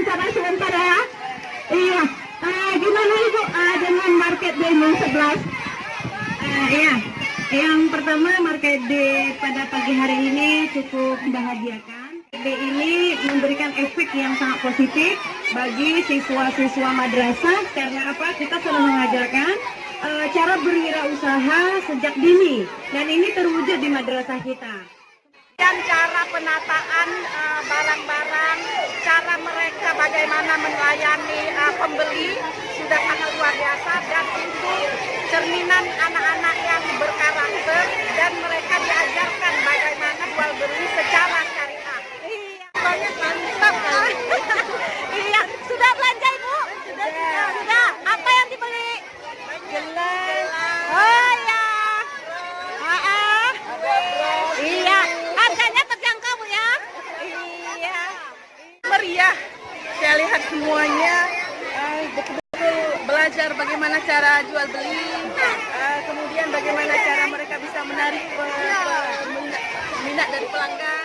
wawancara sebentar ya. Iya. Gimana Ibu dengan market day 11? Iya. Yang pertama, market day pada pagi hari ini cukup membahagiakan. Day ini memberikan efek yang sangat positif bagi siswa-siswa madrasah karena apa? Kita sudah mengajarkan cara berwirausaha sejak dini dan ini terwujud di madrasah kita. Dan cara penataan barang-barang, cara mereka bagaimana melayani pembeli sudah sangat luar biasa dan itu cerminan anak-anak yang berkarakter dan mereka diajarkan bagaimana jual beli secara syariah. Iya, banyak mantap. Iya, sudah belanja Ibu? Sudah. Apa yang dibeli? Gelas. Oh ya. Iya. Harganya terjangkau Bu ya? Iya. Meriah. Saya lihat semuanya betul-betul belajar bagaimana cara jual beli, kemudian bagaimana cara mereka bisa menarik minat dari pelanggan.